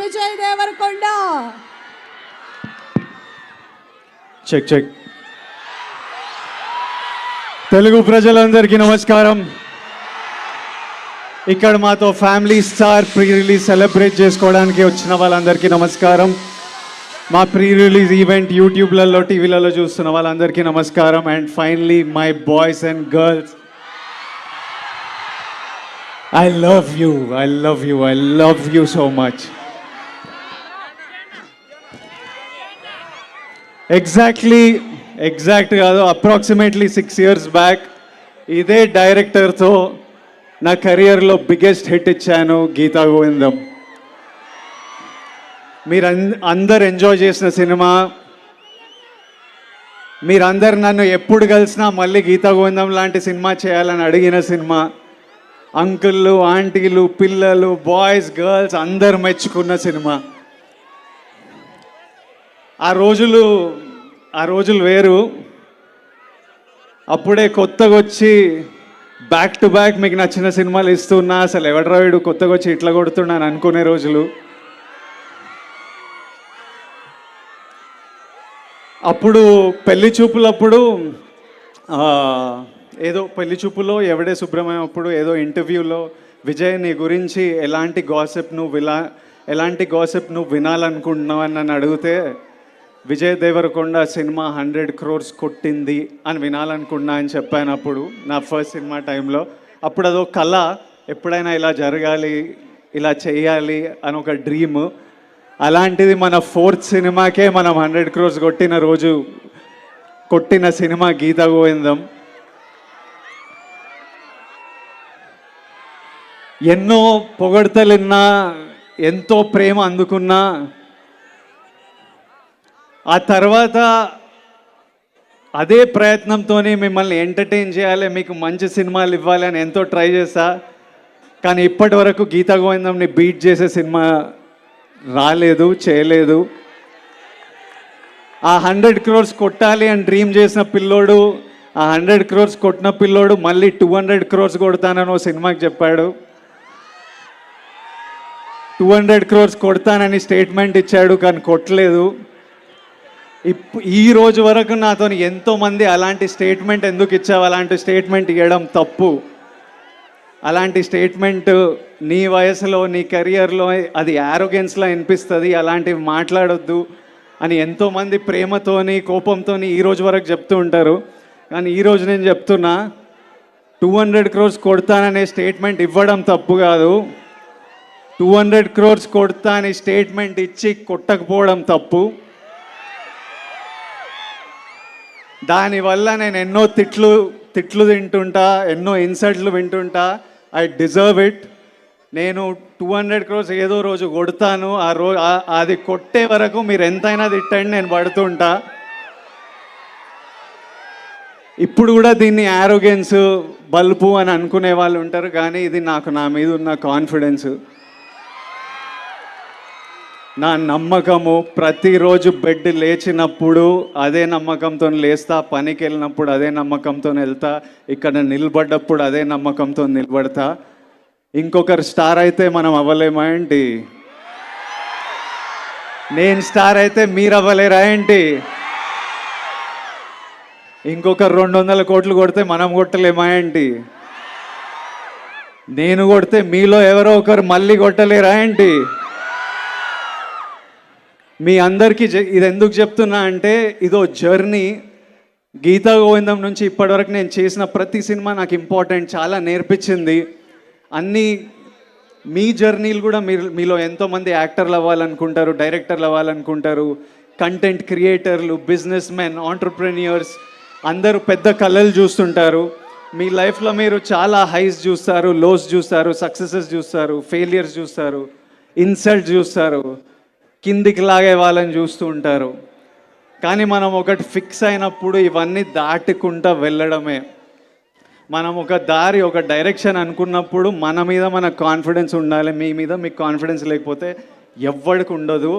Vijay Deverakonda. Check check. Telugu ప్రజలందరికీ నమస్కారం. ఇక్కడ మాతో family star pre release celebrate చేసుకోవడానికి వచ్చిన వాళ్ళందరికీ నమస్కారం. మా ప్రీ రిలీజ్ ఈవెంట్ యూట్యూబ్లలో టీవీలలో చూస్తున్న వాళ్ళందరికీ నమస్కారం. And finally my boys and girls, I love you, I love you, I love you so much. Exact కాదు, అప్రాక్సిమేట్లీ 6 years బ్యాక్ ఇదే డైరెక్టర్తో నా కెరియర్లో బిగ్గెస్ట్ హిట్ ఇచ్చాను, గీతా గోవిందం. మీరు అందరు ఎంజాయ్ చేసిన సినిమా. మీరందరు నన్ను ఎప్పుడు కలిసినా మళ్ళీ గీతా గోవిందం లాంటి సినిమా చేయాలని అడిగిన సినిమా. అంకుళ్ళు, ఆంటీలు, పిల్లలు, బాయ్స్, గర్ల్స్ అందరు మెచ్చుకున్న సినిమా. ఆ రోజులు వేరు. అప్పుడే కొత్తగా వచ్చి బ్యాక్ టు బ్యాక్ మీకు నచ్చిన సినిమాలు ఇస్తున్నా, అసలు ఎవడరా వీడు కొత్తగా వచ్చి ఇట్లా కొడుతున్నాను అనుకునే రోజులు. అప్పుడు పెళ్లి చూపులప్పుడు ఏదో పెళ్లి చూపులో ఎవడే సుబ్రహ్మణ్యం అప్పుడు ఏదో ఇంటర్వ్యూలో విజయ్ నీ గురించి ఎలాంటి గాసిప్ నువ్వు వినాలనుకుంటున్నావు అని నన్ను అడిగితే, విజయ్ దేవరకొండ సినిమా 100 crores కొట్టింది అని వినాలనుకున్నా అని చెప్పాను. అప్పుడు నా ఫస్ట్ సినిమా టైంలో. అప్పుడు అదో కళ, ఎప్పుడైనా ఇలా జరగాలి, ఇలా చేయాలి అని ఒక డ్రీమ్. అలాంటిది మన 4th సినిమాకే మనం 100 crores కొట్టిన సినిమా గీతా గోవిందం. ఎన్నో పొగడ్తలున్నా, ఎంతో ప్రేమ అందుకున్నా, ఆ తర్వాత అదే ప్రయత్నంతోనే మిమ్మల్ని ఎంటర్టైన్ చేయాలి, మీకు మంచి సినిమాలు ఇవ్వాలి అని ఎంతో ట్రై చేశా. కానీ ఇప్పటి వరకు గీతా గోవిందంని బీట్ చేసే సినిమా రాలేదు, చేయలేదు. ఆ 100 crores కొట్టాలి అని డ్రీమ్ చేసిన పిల్లోడు, ఆ 100 crores కొట్టిన పిల్లోడు మళ్ళీ 200 crores కొడతానని ఓ సినిమాకి చెప్పాడు. 200 crores కొడతానని స్టేట్మెంట్ ఇచ్చాడు, కానీ కొట్టలేదు. ఈ రోజు వరకు నాతో ఎంతోమంది అలాంటి స్టేట్మెంట్ ఎందుకు ఇచ్చావు, అలాంటి స్టేట్మెంట్ ఇవ్వడం తప్పు, అలాంటి స్టేట్మెంట్ నీ వయసులో నీ కెరియర్లో అది యారోగెన్స్లా అనిపిస్తుంది, అలాంటివి మాట్లాడొద్దు అని ఎంతోమంది ప్రేమతోని కోపంతోని ఈ రోజు వరకు చెప్తూ ఉంటారు. కానీ ఈరోజు నేను చెప్తున్నా, 200 crores కొడతాననే స్టేట్మెంట్ ఇవ్వడం తప్పు కాదు, 200 crores కొడతా అని స్టేట్మెంట్ ఇచ్చి కొట్టకపోవడం తప్పు. దానివల్ల నేను ఎన్నో తిట్లు తింటుంటా, ఎన్నో ఇన్సల్ట్లు వింటుంటా. I deserve it. నేను 200 crores ఏదో రోజు కొడతాను. అది కొట్టే వరకు మీరు ఎంతైనా తిట్టండి, నేను పడుతుంటా. ఇప్పుడు కూడా దీన్ని యారోగెన్స్, బల్బు అని అనుకునే వాళ్ళు ఉంటారు, కానీ ఇది నా మీద ఉన్న కాన్ఫిడెన్స్, నా నమ్మకము. ప్రతిరోజు బెడ్ లేచినప్పుడు అదే నమ్మకంతో లేస్తా, పనికి వెళ్ళినప్పుడు అదే నమ్మకంతో వెళ్తా, ఇక్కడ నిలబడ్డప్పుడు అదే నమ్మకంతో నిలబడతా. ఇంకొకరు స్టార్ అయితే మనం అవ్వలేమా ఏంటి? నేను స్టార్ అయితే మీరు అవ్వలేరా ఏంటి? ఇంకొకరు 200 కోట్లు కొడితే మనం కొట్టలేమా ఏంటి? నేను కొడితే మీలో ఎవరో ఒకరు మళ్ళీ కొట్టలేరా ఏంటి? మీ అందరికీ ఇది ఎందుకు చెప్తున్నా అంటే, ఇదో జర్నీ. గీతా గోవిందం నుంచి ఇప్పటివరకు నేను చేసిన ప్రతి సినిమా నాకు ఇంపార్టెంట్, చాలా నేర్పించింది. అన్నీ మీ జర్నీలు కూడా మీలో ఎంతోమంది యాక్టర్లు అవ్వాలనుకుంటారు, డైరెక్టర్లు అవ్వాలనుకుంటారు, కంటెంట్ క్రియేటర్లు, బిజినెస్ మెన్, ఆంటర్ప్రెన్యూర్స్ అందరూ పెద్ద కళలు చూస్తుంటారు. మీ లైఫ్లో మీరు చాలా హైస్ చూస్తారు, లోస్ చూస్తారు, సక్సెసెస్ చూస్తారు, ఫెయిలియర్స్ చూస్తారు, ఇన్సల్ట్ చూస్తారు, కిందికి లాగే వాళ్ళని చూస్తూ ఉంటారు. కానీ మనం ఒకటి ఫిక్స్ అయినప్పుడు ఇవన్నీ దాటుకుంటూ వెళ్ళడమే. మనం ఒక దారి, ఒక డైరెక్షన్ అనుకున్నప్పుడు మన మీద మనకు కాన్ఫిడెన్స్ ఉండాలి. మీ మీద మీకు కాన్ఫిడెన్స్ లేకపోతే ఎవ్వడికి ఉండదు.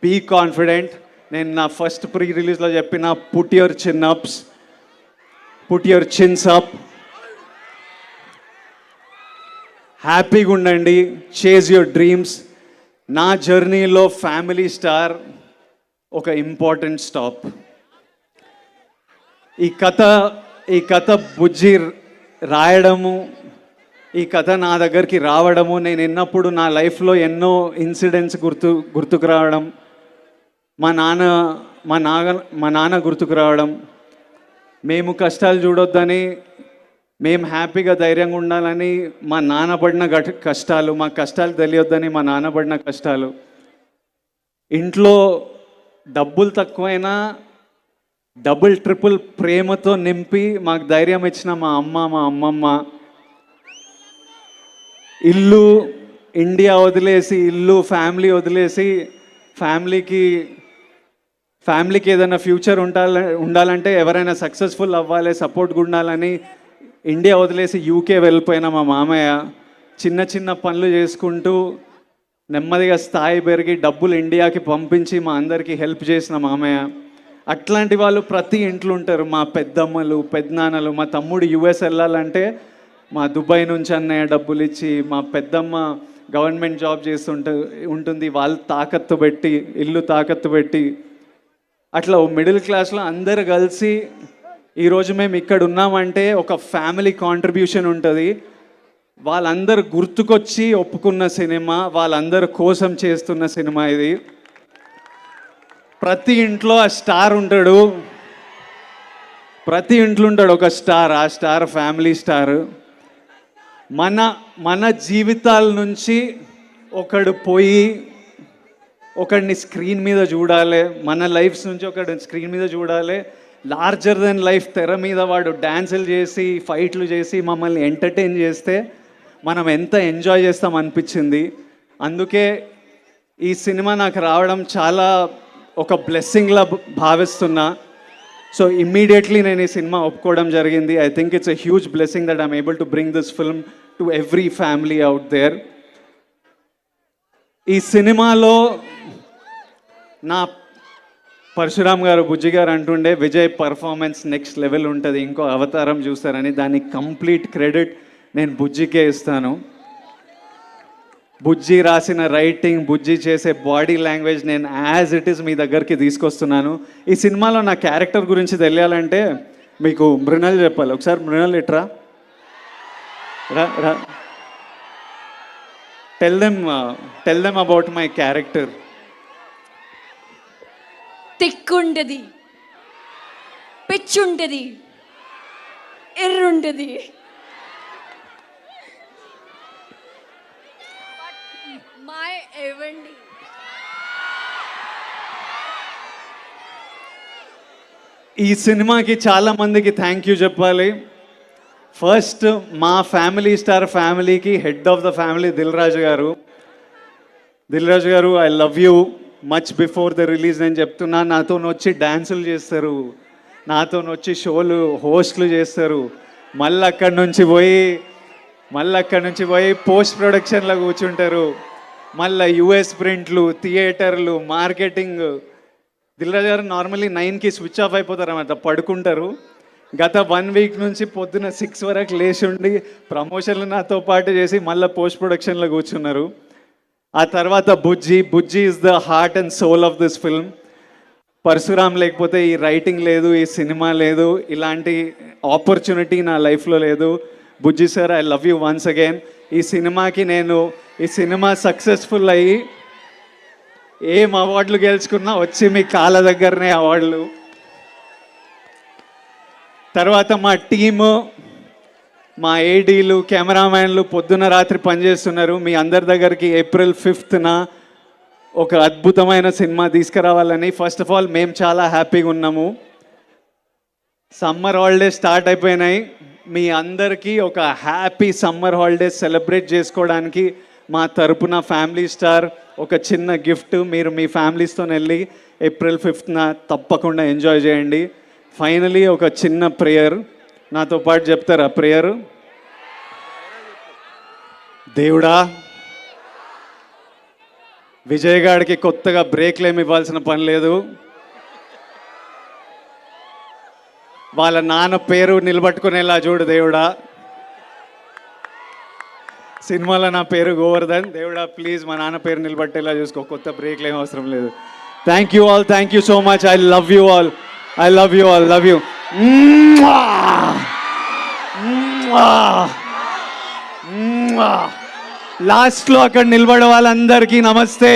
Be confident. నేను నా ఫస్ట్ ప్రీ రిలీజ్లో చెప్పిన పుట్ యువర్ చిన్స్ అప్, హ్యాపీగా ఉండండి, చేజ్ యువర్ డ్రీమ్స్. నా జర్నీలో ఫ్యామిలీ స్టార్ ఒక ఇంపార్టెంట్ స్టాప్. ఈ కథ బుజ్జి రాయడము, ఈ కథ నా దగ్గరికి రావడము, నేను విన్నప్పుడు నా లైఫ్లో ఎన్నో ఇన్సిడెంట్స్ గుర్తుకు రావడం, మా నాన్న గుర్తుకు రావడం, మేము కష్టాలు చూడొద్దని, మేము హ్యాపీగా ధైర్యంగా ఉండాలని మా నాన్న పడిన కష్టాలు, మా కష్టాలు తెలియొద్దని మా నాన్న పడిన కష్టాలు, ఇంట్లో డబ్బులు తక్కువైనా డబుల్ ట్రిపుల్ ప్రేమతో నింపి మాకు ధైర్యం ఇచ్చిన మా అమ్మమ్మ, ఇల్లు ఇండియా వదిలేసి, ఇల్లు ఫ్యామిలీ వదిలేసి, ఫ్యామిలీకి ఏదైనా ఫ్యూచర్ ఉండాలంటే, ఎవరైనా సక్సెస్ఫుల్ అవ్వాలి, సపోర్ట్గా ఉండాలని ఇండియా వదిలేసి యూకే వెళ్ళిపోయిన మా మామయ్య చిన్న చిన్న పనులు చేసుకుంటూ నెమ్మదిగా స్థాయి పెరిగి డబ్బులు ఇండియాకి పంపించి మా అందరికీ హెల్ప్ చేసిన మామయ్య. అట్లాంటి వాళ్ళు ప్రతి ఇంట్లో ఉంటారు. మా పెద్దమ్మలు, పెద్దనాన్నలు, మా తమ్ముడు యుఎస్ వెళ్ళాలంటే మా దుబాయ్ నుంచి అన్నయ్య డబ్బులు ఇచ్చి, మా పెద్దమ్మ గవర్నమెంట్ జాబ్ ఉంటుంది, వాళ్ళు తాకత్తు పెట్టి, ఇల్లు తాకత్తు పెట్టి, అట్లా మిడిల్ క్లాస్లో అందరు కలిసి ఈరోజు మేము ఇక్కడ ఉన్నామంటే ఒక ఫ్యామిలీ కాంట్రిబ్యూషన్ ఉంటుంది. వాళ్ళందరూ గుర్తుకొచ్చి ఒప్పుకున్న సినిమా, వాళ్ళందరి కోసం చేస్తున్న సినిమా ఇది. ప్రతి ఇంట్లో ఆ స్టార్ ఉంటాడు, ప్రతి ఇంట్లో ఉంటాడు ఒక స్టార్. ఆ స్టార్ ఫ్యామిలీ స్టార్. మన జీవితాల నుంచి ఒకడు పోయి ఒకడిని స్క్రీన్ మీద చూడాలి, మన లైఫ్స్ నుంచి ఒకడిని స్క్రీన్ మీద చూడాలి. లార్జర్ దెన్ లైఫ్ తెర మీద వాడు డ్యాన్సులు చేసి, ఫైట్లు చేసి మమ్మల్ని ఎంటర్టైన్ చేస్తే మనం ఎంత ఎంజాయ్ చేస్తాం అనిపించింది. అందుకే ఈ సినిమా నాకు రావడం చాలా ఒక బ్లెస్సింగ్లా భావిస్తున్నా. సో ఇమ్మీడియట్లీ నేను ఈ సినిమా ఒప్పుకోవడం జరిగింది. I think it's a huge blessing that I'm able to bring this film to every family out there. ఈ సినిమాలో నా పరశురామ్ గారు, బుజ్జి గారు అంటుండే విజయ్ పర్ఫార్మెన్స్ నెక్స్ట్ లెవెల్ ఉంటుంది, ఇంకో అవతారం చూస్తారని. దానికి కంప్లీట్ క్రెడిట్ నేను బుజ్జికే ఇస్తాను. బుజ్జి రాసిన రైటింగ్, బుజ్జి చేసే బాడీ లాంగ్వేజ్ నేను యాజ్ ఇట్ ఈస్ మీ దగ్గరికి తీసుకొస్తున్నాను. ఈ సినిమాలో నా క్యారెక్టర్ గురించి తెలియాలంటే మీకు మృణల్ చెప్పాలి. ఒకసారి మృణల్ ఇట్రా, రా, tell them about my character. తిక్కుంటది, పిచ్చుంటది, ఎర్రుంటది, మై ఎవండి. ఈ సినిమాకి చాలా మందికి థ్యాంక్ యూ చెప్పాలి. ఫస్ట్ మా ఫ్యామిలీ స్టార్ ఫ్యామిలీకి head of the family Dil Raju garu, I love you. Much before the release నేను చెప్తున్నా, నాతో వచ్చి డ్యాన్సులు చేస్తారు, నాతో వచ్చి షోలు హోస్ట్లు చేస్తారు, మళ్ళీ అక్కడి నుంచి పోయి పోస్ట్ ప్రొడక్షన్లో కూర్చుంటారు, మళ్ళీ యుఎస్ ప్రింట్లు, థియేటర్లు, మార్కెటింగ్. దిల్రాజు గారు నార్మల్లీ 9కి స్విచ్ ఆఫ్ అయిపోతారు అన్నమాట, పడుకుంటారు. గత 1 వీక్ నుంచి పొద్దున 6 వరకు లేచి ఉండి ప్రమోషన్లు నాతో పాటు చేసి మళ్ళీ పోస్ట్ ప్రొడక్షన్లో కూర్చున్నారు. ఆ తర్వాత Bujji is the heart and soul of this film. Parasuram లేకపోతే ఈ రైటింగ్ లేదు, ఈ సినిమా లేదు, ఇలాంటి ఆపర్చునిటీ నా లైఫ్లో లేదు. Bujji sir, I love you once again. ఈ సినిమా సక్సెస్ఫుల్ అయ్యి ఏం అవార్డులు గెలుచుకున్నా వచ్చి మీ కాళ్ళ దగ్గరనే అవార్డులు. తర్వాత మా టీము, మా ఏడీలు, కెమెరామ్యాన్లు పొద్దున రాత్రి పనిచేస్తున్నారు. మీ అందరి దగ్గరికి April 5th ఒక అద్భుతమైన సినిమా తీసుకురావాలని. ఫస్ట్ ఆఫ్ ఆల్ మేము చాలా హ్యాపీగా ఉన్నాము. సమ్మర్ హాలిడేస్ స్టార్ట్ అయిపోయినాయి. మీ అందరికీ ఒక హ్యాపీ సమ్మర్ హాలిడేస్ సెలబ్రేట్ చేసుకోవడానికి మా తరపున ఫ్యామిలీ స్టార్ ఒక చిన్న గిఫ్ట్. మీరు మీ ఫ్యామిలీస్తో వెళ్ళి April 5th తప్పకుండా ఎంజాయ్ చేయండి. ఫైనలీ ఒక చిన్న ప్రేయర్ నాతో పాటు చెప్తారా? ప్రేయర్. దేవుడా, విజయ్ గాడికి కొత్తగా బ్రేక్లు ఏమి ఇవ్వాల్సిన పని లేదు. వాళ్ళ నాన్న పేరు నిలబట్టుకునేలా చూడు దేవుడా. సినిమాలో నా పేరు గోవర్ధన్. దేవుడా ప్లీజ్ మా నాన్న పేరు నిలబట్టేలా చూసుకో, కొత్త బ్రేక్లు ఏం అవసరం లేదు. Thank you all, thank you so much. I love you all, I love you all, love you. లాస్ట్లో అక్కడ నిలబడే వాళ్ళందరికీ నమస్తే.